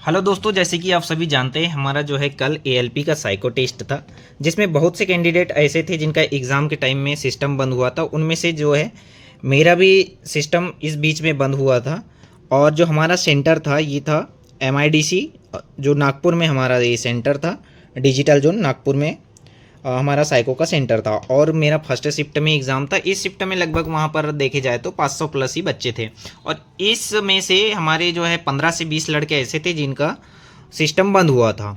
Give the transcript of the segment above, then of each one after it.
Hello दोस्तों, जैसे कि आप सभी जानते हैं हमारा जो है कल एएलपी का साइको टेस्ट था, जिसमें बहुत से कैंडिडेट ऐसे थे जिनका एग्ज़ाम के टाइम में सिस्टम बंद हुआ था। उनमें से जो है मेरा भी सिस्टम इस बीच में बंद हुआ था। और जो हमारा सेंटर था ये था एमआईडीसी, जो नागपुर में हमारा ये सेंटर था, डिजिटल जोन नागपुर में हमारा साइको का सेंटर था। और मेरा फर्स्ट शिफ्ट में एग्ज़ाम था। इस शिफ्ट में लगभग वहाँ पर देखे जाए तो 500 प्लस ही बच्चे थे। और इस में से हमारे जो है 15 से 20 लड़के ऐसे थे जिनका सिस्टम बंद हुआ था।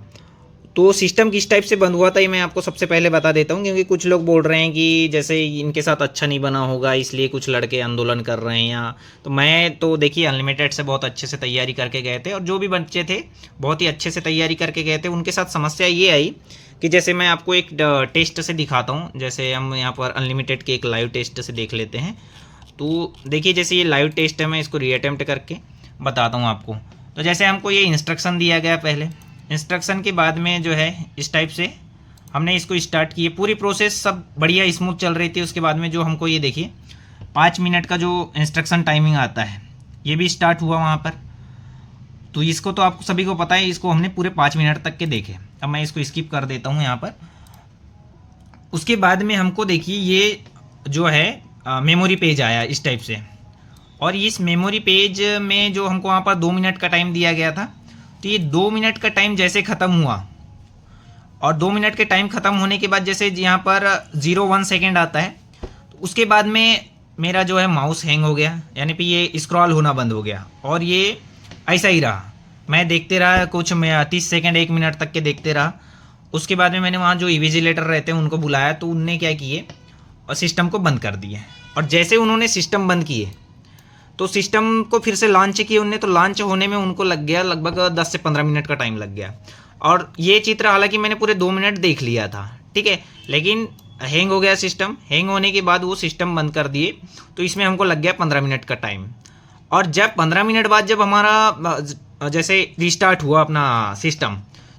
तो सिस्टम किस टाइप से बंद हुआ था ये मैं आपको सबसे पहले बता देता हूँ, क्योंकि कुछ लोग बोल रहे हैं कि जैसे इनके साथ अच्छा नहीं बना होगा इसलिए कुछ लड़के आंदोलन कर रहे हैं यहाँ। तो मैं तो देखिए अनलिमिटेड से बहुत अच्छे से तैयारी करके गए थे, और जो भी बच्चे थे बहुत ही अच्छे से तैयारी करके गए थे। उनके साथ समस्या ये आई कि जैसे मैं आपको एक टेस्ट से दिखाता हूँ। जैसे हम यहाँ पर अनलिमिटेड के एक लाइव टेस्ट से देख लेते हैं। तो देखिए जैसे ये लाइव टेस्ट है, मैं इसको रीअटेम्प्ट करके बताता हूँ आपको। तो जैसे हमको ये इंस्ट्रक्शन दिया गया, पहले इंस्ट्रक्शन के बाद में जो है इस टाइप से हमने इसको स्टार्ट किए। पूरी प्रोसेस सब बढ़िया स्मूथ चल रही थी। उसके बाद में जो हमको ये देखिए 5 मिनट का जो इंस्ट्रक्शन टाइमिंग आता है ये भी स्टार्ट हुआ वहाँ पर। तो इसको तो आपको सभी को पता है, इसको हमने पूरे 5 मिनट तक के देखे। अब मैं इसको स्किप कर देता हूँ यहाँ पर। उसके बाद में हमको देखिए ये जो है मेमोरी पेज आया इस टाइप से। और इस मेमोरी पेज में जो हमको वहाँ पर 2 मिनट का टाइम दिया गया था, तो ये 2 मिनट का टाइम जैसे ख़त्म हुआ, और 2 मिनट के टाइम ख़त्म होने के बाद जैसे यहाँ पर 0-1 सेकेंड आता है, तो उसके बाद में मेरा जो है माउस हैंग हो गया, यानी कि ये स्क्रॉल होना बंद हो गया। और ये ऐसा ही रहा, मैं देखते रहा कुछ, मैं 30 सेकेंड 1 मिनट तक के देखते रहा। उसके बाद में मैंने वहाँ जो इविजिलेटर रहते हैं उनको बुलाया, तो उनने क्या किए और सिस्टम को बंद कर दिए। और जैसे उन्होंने सिस्टम बंद किए तो सिस्टम को फिर से लॉन्च किए उनने, तो लॉन्च होने में उनको लग गया लगभग 10 से 15 मिनट का टाइम लग गया। और ये चित्र हालांकि मैंने पूरे 2 मिनट देख लिया था, ठीक है, लेकिन हैंग हो गया सिस्टम। हैंग होने के बाद वो सिस्टम बंद कर दिए, तो इसमें हमको लग गया 15 मिनट का टाइम। और जब 15 मिनट बाद जब हमारा जैसे रिस्टार्ट हुआ अपना सिस्टम,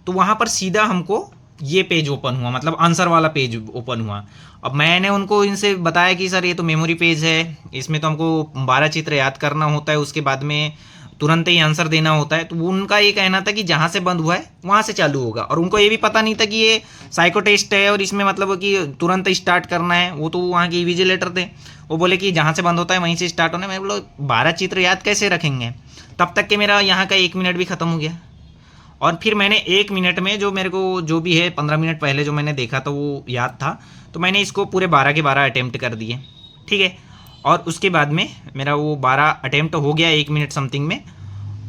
तो वहाँ पर सीधा हमको ये पेज ओपन हुआ, मतलब आंसर वाला पेज ओपन हुआ। अब मैंने उनको इनसे बताया कि सर ये तो मेमोरी पेज है, इसमें तो हमको 12 चित्र याद करना होता है, उसके बाद में तुरंत ही आंसर देना होता है। तो उनका ये कहना था कि जहाँ से बंद हुआ है वहाँ से चालू होगा। और उनको ये भी पता नहीं था कि ये साइको टेस्ट है और इसमें मतलब कि तुरंत स्टार्ट करना है। वो तो वहाँ के इविजिलेटर थे, वो बोले कि जहाँ से बंद होता है वहीं से स्टार्ट होना है। मैं बोला 12 चित्र याद कैसे रखेंगे। तब तक के मेरा यहाँ का 1 मिनट भी ख़त्म हो गया। और फिर मैंने 1 मिनट में जो मेरे को जो भी है 15 मिनट पहले जो मैंने देखा था वो याद था, तो मैंने इसको पूरे 12 के 12 अटैम्प्ट कर दिए, ठीक है। और उसके बाद में मेरा वो 12 अटैम्प्ट हो गया 1 मिनट समथिंग में।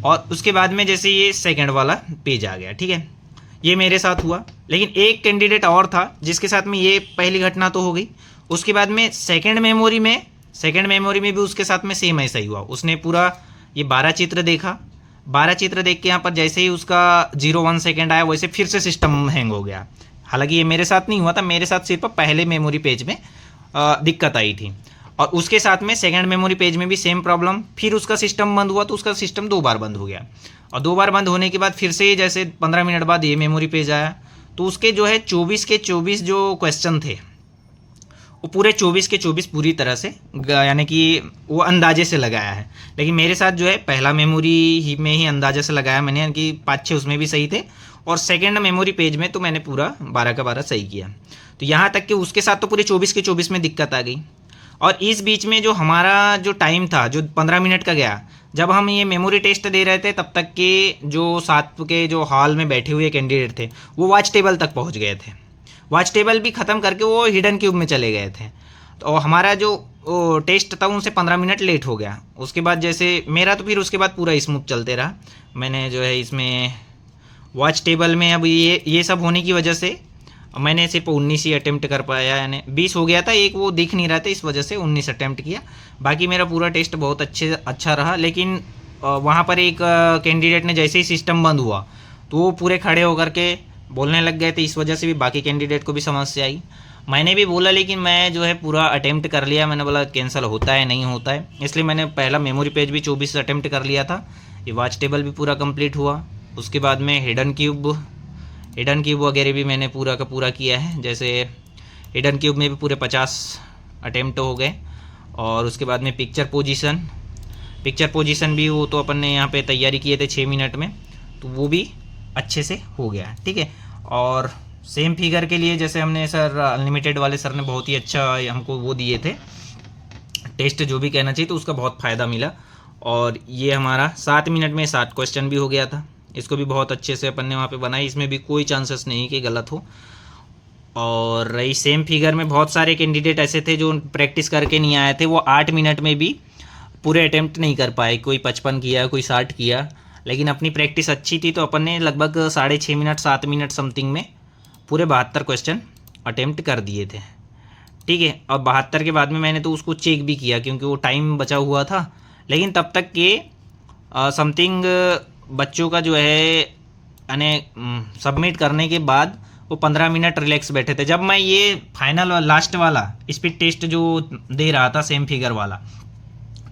और उसके बाद में जैसे ये सेकंड वाला पेज आ गया, ठीक है, ये मेरे साथ हुआ। लेकिन एक कैंडिडेट और था जिसके साथ में ये पहली घटना तो हो गई। उसके बाद में सेकेंड मेमोरी में भी उसके साथ में सेम ऐसा ही हुआ। उसने पूरा ये 12 चित्र देखा। 12 चित्र देख के यहाँ पर जैसे ही उसका 0-1 सेकेंड आया, वैसे फिर से सिस्टम हैंग हो गया। हालांकि ये मेरे साथ नहीं हुआ था, मेरे साथ सिर्फ पहले मेमोरी पेज में दिक्कत आई थी। और उसके साथ में सेकंड मेमोरी पेज में भी सेम प्रॉब्लम। फिर उसका सिस्टम बंद हुआ, तो उसका सिस्टम 2 बार बंद हो गया। और 2 बार बंद होने के बाद फिर से जैसे 15 मिनट बाद ये मेमोरी पेज आया, तो उसके जो है 24 के 24 जो क्वेश्चन थे वो पूरे 24 के 24 पूरी तरह से, यानी कि वो अंदाजे से लगाया है। लेकिन मेरे साथ जो है पहला मेमोरी ही में ही अंदाजे से लगाया मैंने, यानी कि 5-6 उसमें भी सही थे। और सेकंड मेमोरी पेज में तो मैंने पूरा 12 का 12 सही किया। तो यहाँ तक कि उसके साथ तो पूरे 24 के 24 में दिक्कत आ गई। और इस बीच में जो हमारा जो टाइम था जो 15 मिनट का गया, जब हम ये मेमोरी टेस्ट दे रहे थे तब तक के जो साथ के जो हॉल में बैठे हुए कैंडिडेट थे वो वॉच टेबल तक पहुँच गए थे। वॉच टेबल भी ख़त्म करके वो हिडन क्यूब में चले गए थे। तो हमारा जो टेस्ट था उनसे 15 मिनट लेट हो गया। उसके बाद जैसे मेरा तो फिर उसके बाद पूरा स्मूथ चलते रहा। मैंने जो है इसमें वॉच टेबल में अब ये सब होने की वजह से मैंने सिर्फ 19 ही अटैम्प्ट कर पाया, यानी 20 हो गया था, एक वो दिख नहीं रहा था, इस वजह से 19 अटैम्प्ट किया। बाकी मेरा पूरा टेस्ट बहुत अच्छा रहा। लेकिन वहाँ पर एक कैंडिडेट ने जैसे ही सिस्टम बंद हुआ तो वो पूरे खड़े होकर के बोलने लग गए थे। इस वजह से भी बाकी कैंडिडेट को भी समस्या आई। मैंने भी बोला, लेकिन मैं जो है पूरा अटैम्प्ट कर लिया। मैंने बोला कैंसिल होता है नहीं होता है, इसलिए मैंने पहला मेमोरी पेज भी 24 अटैम्प्ट कर लिया था। ये वॉच टेबल भी पूरा कंप्लीट हुआ। उसके बाद में हिडन क्यूब वगैरह भी मैंने पूरा का पूरा किया है। जैसे हिडन क्यूब में भी पूरे 50 अटैम्प्ट हो गए। और उसके बाद में पिक्चर पोजीशन भी वो तो अपन ने यहाँ पे तैयारी किए थे 6 मिनट में, तो वो भी अच्छे से हो गया, ठीक है। और सेम फिगर के लिए जैसे हमने सर अनलिमिटेड वाले सर ने बहुत ही अच्छा हमको वो दिए थे टेस्ट, जो भी कहना चाहिए, तो उसका बहुत फ़ायदा मिला। और ये हमारा 7 मिनट में 7 क्वेश्चन भी हो गया था। इसको भी बहुत अच्छे से अपन ने वहाँ पे बनाई, इसमें भी कोई चांसेस नहीं कि गलत हो। और रही सेम फिगर में बहुत सारे कैंडिडेट ऐसे थे जो प्रैक्टिस करके नहीं आए थे, वो 8 मिनट में भी पूरे अटेम्प्ट नहीं कर पाए। कोई 55 किया, कोई 60 किया, लेकिन अपनी प्रैक्टिस अच्छी थी तो अपन ने लगभग 6.5 मिनट 7 मिनट समथिंग में पूरे 72 क्वेश्चन अटेम्प्ट कर दिए थे, ठीक है। और 72 के बाद में मैंने तो उसको चेक भी किया क्योंकि वो टाइम बचा हुआ था, लेकिन तब तक के समथिंग बच्चों का जो है यानी सबमिट करने के बाद वो 15 मिनट रिलैक्स बैठे थे। जब मैं ये फाइनल लास्ट वाला स्पीड टेस्ट जो दे रहा था सेम फिगर वाला,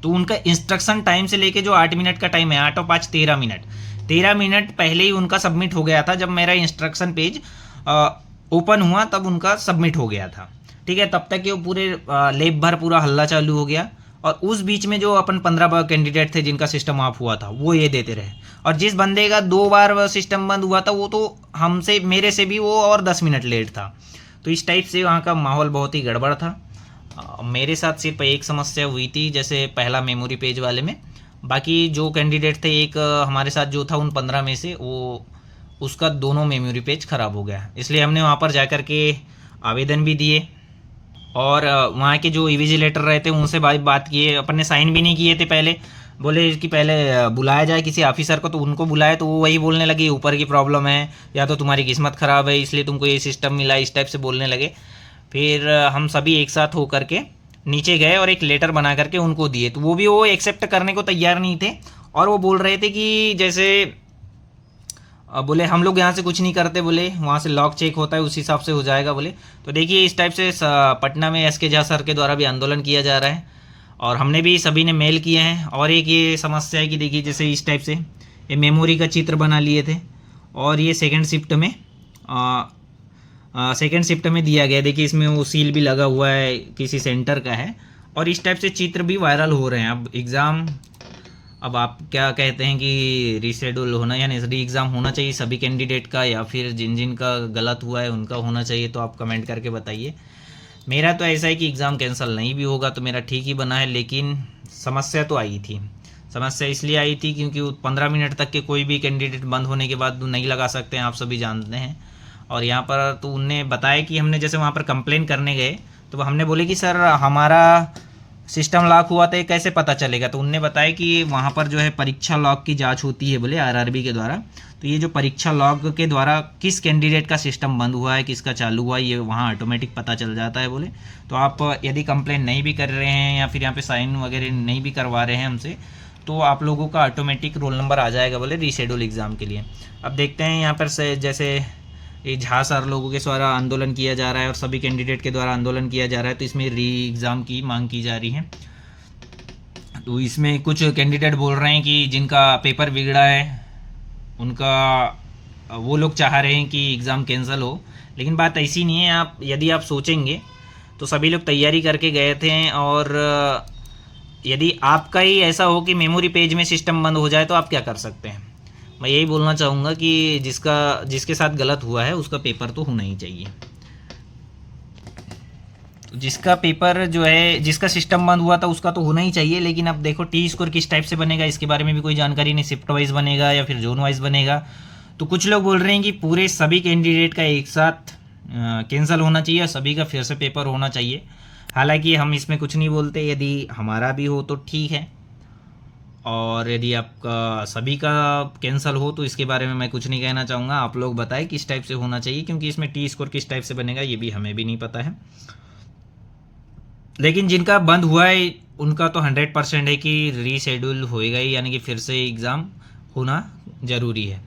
तो उनका इंस्ट्रक्शन टाइम से लेके जो 8 मिनट का टाइम है, 8 और 5 13 मिनट, 13 मिनट पहले ही उनका सबमिट हो गया था। जब मेरा इंस्ट्रक्शन पेज ओपन हुआ तब उनका सबमिट हो गया था, ठीक है। तब तक ये पूरे लैब भर पूरा हल्ला चालू हो गया। और उस बीच में जो अपन 15 कैंडिडेट थे जिनका सिस्टम ऑफ हुआ था वो ये देते रहे। और जिस बंदे का 2 बार सिस्टम बंद हुआ था वो तो हमसे मेरे से भी वो और 10 मिनट लेट था। तो इस टाइप से वहाँ का माहौल बहुत ही गड़बड़ था। मेरे साथ सिर्फ एक समस्या हुई थी, जैसे पहला मेमोरी पेज वाले में। बाकी जो कैंडिडेट थे, एक हमारे साथ जो था उन 15 में से, वो उसका दोनों मेमोरी पेज ख़राब हो गया, इसलिए हमने वहाँ पर जा कर के आवेदन भी दिए। और वहाँ के जो इविजिलेटर रहे थे उनसे बात किए। अपन ने साइन भी नहीं किए थे पहले, बोले कि पहले बुलाया जाए किसी ऑफिसर को, तो उनको बुलाए तो वो वही बोलने लगे ऊपर की प्रॉब्लम है या तो तुम्हारी किस्मत ख़राब है इसलिए तुमको ये सिस्टम मिला, इस टाइप से बोलने लगे। फिर हम सभी एक साथ हो करके नीचे गए और एक लेटर बना करके उनको दिए, तो वो एक्सेप्ट करने को तैयार नहीं थे। और वो बोल रहे थे कि जैसे बोले हम लोग यहाँ से कुछ नहीं करते, बोले वहाँ से लॉक चेक होता है उस हिसाब से हो जाएगा बोले। तो देखिए इस टाइप से पटना में एस के झा सर के द्वारा भी आंदोलन किया जा रहा है और हमने भी सभी ने मेल किए हैं। और एक ये समस्या है कि देखिए जैसे इस टाइप से ये मेमोरी का चित्र बना लिए थे और ये सेकेंड शिफ्ट में दिया गया। देखिए इसमें वो सील भी लगा हुआ है, किसी सेंटर का है। और इस टाइप से चित्र भी वायरल हो रहे हैं। अब एग्ज़ाम, अब आप क्या कहते हैं कि रीशेड्यूल होना यानी री एग्ज़ाम होना चाहिए सभी कैंडिडेट का, या फिर जिन जिन का गलत हुआ है उनका होना चाहिए, तो आप कमेंट करके बताइए। मेरा तो ऐसा है कि एग्ज़ाम कैंसिल नहीं भी होगा तो मेरा ठीक ही बना है, लेकिन समस्या तो आई थी। समस्या इसलिए आई थी क्योंकि 15 मिनट तक के कोई भी कैंडिडेट बंद होने के बाद नहीं लगा सकते हैं, आप सभी जानते हैं। और यहाँ पर तो उनने बताया कि हमने जैसे वहाँ पर कंप्लेन करने गए तो हमने बोले कि सर हमारा सिस्टम लॉक हुआ था, ये कैसे पता चलेगा। तो उनने बताया कि वहाँ पर जो है परीक्षा लॉग की जांच होती है बोले आरआरबी के द्वारा। तो ये जो परीक्षा लॉग के द्वारा किस कैंडिडेट का सिस्टम बंद हुआ है, किसका चालू हुआ है, ये वहाँ ऑटोमेटिक पता चल जाता है बोले। तो आप यदि कंप्लेन नहीं भी कर रहे हैं या फिर यहाँ पे साइन वगैरह नहीं भी करवा रहे हैं हमसे, तो आप लोगों का ऑटोमेटिक रोल नंबर आ जाएगा बोले रीशेड्यूल एग्ज़ाम के लिए। अब देखते हैं यहाँ पर से जैसे ये झा सर लोगों के द्वारा आंदोलन किया जा रहा है और सभी कैंडिडेट के द्वारा आंदोलन किया जा रहा है, तो इसमें री एग्ज़ाम की मांग की जा रही है। तो इसमें कुछ कैंडिडेट बोल रहे हैं कि जिनका पेपर बिगड़ा है उनका वो लोग चाह रहे हैं कि एग्ज़ाम कैंसिल हो, लेकिन बात ऐसी नहीं है। आप यदि आप सोचेंगे तो सभी लोग तैयारी करके गए थे, और यदि आपका ही ऐसा हो कि मेमोरी पेज में सिस्टम बंद हो जाए तो आप क्या कर सकते हैं। मैं यही बोलना चाहूँगा कि जिसके साथ गलत हुआ है उसका पेपर तो होना ही चाहिए। जिसका पेपर जो है, जिसका सिस्टम बंद हुआ था उसका तो होना ही चाहिए, लेकिन अब देखो टी स्कोर किस टाइप से बनेगा इसके बारे में भी कोई जानकारी नहीं। शिफ्ट वाइज बनेगा या फिर जोन वाइज बनेगा। तो कुछ लोग बोल रहे हैं कि पूरे सभी कैंडिडेट का एक साथ कैंसिल होना चाहिए और सभी का फिर से पेपर होना चाहिए। हालांकि हम इसमें कुछ नहीं बोलते, यदि हमारा भी हो तो ठीक है, और यदि आपका सभी का कैंसिल हो तो इसके बारे में मैं कुछ नहीं कहना चाहूँगा। आप लोग बताएं किस टाइप से होना चाहिए, क्योंकि इसमें टी स्कोर किस टाइप से बनेगा ये भी हमें भी नहीं पता है। लेकिन जिनका बंद हुआ है उनका तो 100% है कि रीशेड्यूल होएगा ही, यानी कि फिर से एग्ज़ाम होना ज़रूरी है,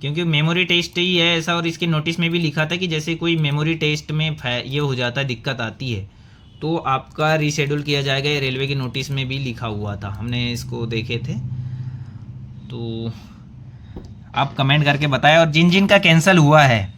क्योंकि मेमोरी टेस्ट ही है ऐसा। और इसके नोटिस में भी लिखा था कि जैसे कोई मेमोरी टेस्ट में ये हो जाता है, दिक्कत आती है, तो आपका रीशेड्यूल किया जाएगा। ये रेलवे के नोटिस में भी लिखा हुआ था, हमने इसको देखे थे। तो आप कमेंट करके बताएं, और जिन जिन का कैंसिल हुआ है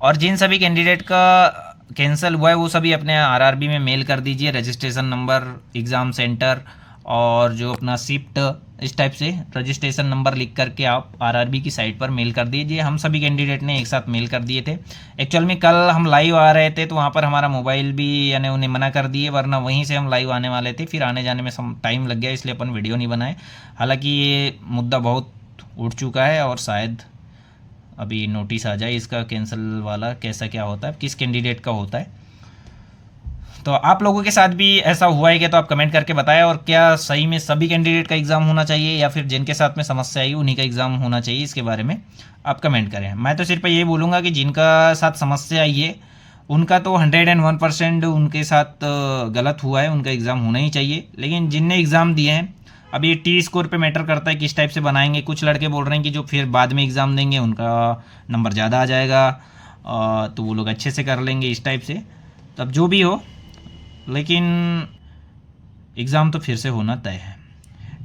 और जिन सभी कैंडिडेट का कैंसिल हुआ है वो सभी अपने आरआरबी में मेल कर दीजिए, रजिस्ट्रेशन नंबर, एग्ज़ाम सेंटर और जो अपना शिफ्ट इस टाइप से रजिस्ट्रेशन नंबर लिख करके आप आरआरबी की साइट पर मेल कर दीजिए। हम सभी कैंडिडेट ने एक साथ मेल कर दिए थे। एक्चुअल में कल हम लाइव आ रहे थे तो वहाँ पर हमारा मोबाइल भी यानी उन्हें मना कर दिए, वरना वहीं से हम लाइव आने वाले थे। फिर आने जाने में टाइम लग गया, इसलिए अपन वीडियो नहीं बनाए। हालांकि ये मुद्दा बहुत उठ चुका है और शायद अभी नोटिस आ जाए इसका कैंसिल वाला, कैसा क्या होता है, किस कैंडिडेट का होता है। तो आप लोगों के साथ भी ऐसा हुआ है क्या, तो आप कमेंट करके बताएं। और क्या सही में सभी कैंडिडेट का एग्ज़ाम होना चाहिए या फिर जिनके साथ में समस्या आई उन्हीं का एग्ज़ाम होना चाहिए, इसके बारे में आप कमेंट करें। मैं तो सिर्फ ये बोलूँगा कि जिनका साथ समस्या आई है उनका तो 101% उनके साथ गलत हुआ है, उनका एग्ज़ाम होना ही चाहिए। लेकिन जिनने एग्ज़ाम दिए हैं, अब ये टी स्कोर पे मैटर करता है किस टाइप से बनाएंगे। कुछ लड़के बोल रहे हैं कि जो फिर बाद में एग्ज़ाम देंगे उनका नंबर ज़्यादा आ जाएगा, तो वो लोग अच्छे से कर लेंगे इस टाइप से। तब जो भी हो, लेकिन एग्ज़ाम तो फिर से होना तय है।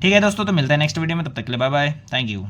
ठीक है दोस्तों, तो मिलते हैं नेक्स्ट वीडियो में, तब तक के लिए बाय बाय, थैंक यू।